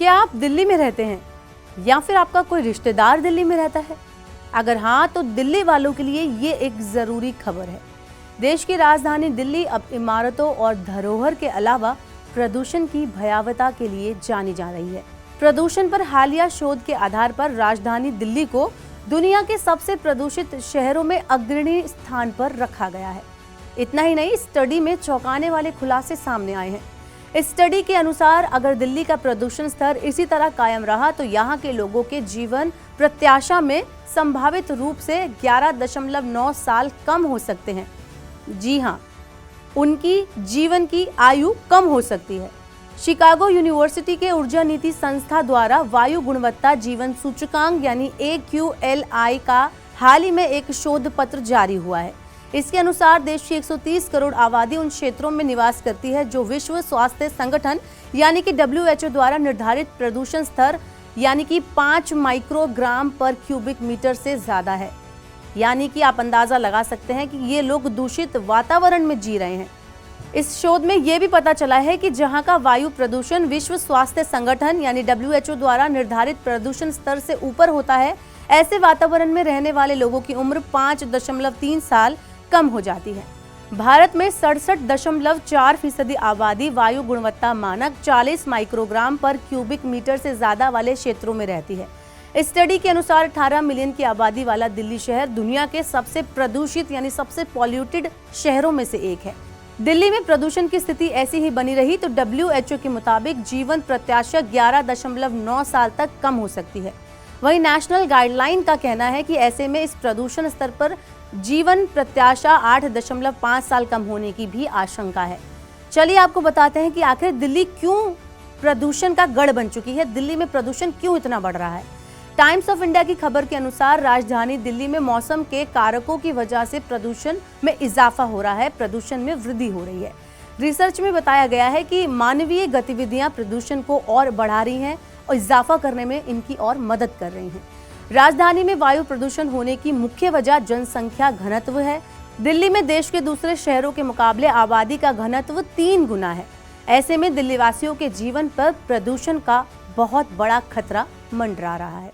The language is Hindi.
क्या आप दिल्ली में रहते हैं या फिर आपका कोई रिश्तेदार दिल्ली में रहता है? अगर हाँ, तो दिल्ली वालों के लिए ये एक जरूरी खबर है। देश की राजधानी दिल्ली अब इमारतों और धरोहर के अलावा प्रदूषण की भयावहता के लिए जानी जा रही है। प्रदूषण पर हालिया शोध के आधार पर राजधानी दिल्ली को दुनिया के सबसे प्रदूषित शहरों में अग्रणी स्थान पर रखा गया है। इतना ही नहीं, स्टडी में चौंकाने वाले खुलासे सामने आए हैं। इस स्टडी के अनुसार अगर दिल्ली का प्रदूषण स्तर इसी तरह कायम रहा तो यहाँ के लोगों के जीवन प्रत्याशा में संभावित रूप से 11.9 साल कम हो सकते हैं। जी हाँ, उनकी जीवन की आयु कम हो सकती है। शिकागो यूनिवर्सिटी के ऊर्जा नीति संस्था द्वारा वायु गुणवत्ता जीवन सूचकांक यानी AQLI का हाल ही में एक शोध पत्र जारी हुआ है। इसके अनुसार देश की 130 करोड़ आबादी उन क्षेत्रों में निवास करती है जो विश्व स्वास्थ्य संगठन यानी कि WHO द्वारा निर्धारित प्रदूषण स्तर यानी कि 5 माइक्रोग्राम पर क्यूबिक मीटर से ज्यादा है। यानी कि आप अंदाजा लगा सकते हैं कि ये लोग दूषित वातावरण में जी रहे हैं। इस शोध में ये भी पता चला है कि जहां का वायु प्रदूषण विश्व स्वास्थ्य संगठन यानी WHO द्वारा निर्धारित प्रदूषण स्तर से ऊपर होता है, ऐसे वातावरण में रहने वाले लोगों की उम्र 5.3 साल कम हो जाती है। भारत में 67.4% आबादी वायु गुणवत्ता मानक 40 माइक्रोग्राम पर क्यूबिक मीटर से ज्यादा वाले क्षेत्रों में रहती है। इस स्टडी के अनुसार 18 मिलियन की आबादी वाला दिल्ली शहर दुनिया के सबसे प्रदूषित यानी सबसे पॉल्यूटेड शहरों में से एक है। दिल्ली में प्रदूषण की स्थिति ऐसी ही बनी रही तो WHO के मुताबिक जीवन प्रत्याशा 11.9 साल तक कम हो सकती है। वहीं नेशनल गाइडलाइन का कहना है कि ऐसे में इस प्रदूषण स्तर पर जीवन प्रत्याशा 8.5 साल कम होने की भी आशंका है। चलिए आपको बताते हैं कि आखिर दिल्ली क्यों प्रदूषण का गढ़ बन चुकी है, दिल्ली में प्रदूषण क्यों इतना बढ़ रहा है। टाइम्स ऑफ इंडिया की खबर के अनुसार राजधानी दिल्ली में मौसम के कारकों की वजह से प्रदूषण में इजाफा हो रहा है, प्रदूषण में वृद्धि हो रही है। रिसर्च में बताया गया है कि मानवीय गतिविधियां प्रदूषण को और बढ़ा रही हैं और इजाफा करने में इनकी और मदद कर रही हैं। राजधानी में वायु प्रदूषण होने की मुख्य वजह जनसंख्या घनत्व है। दिल्ली में देश के दूसरे शहरों के मुकाबले आबादी का घनत्व 3 गुना है। ऐसे में दिल्ली वासियों के जीवन पर प्रदूषण का बहुत बड़ा खतरा मंडरा रहा है।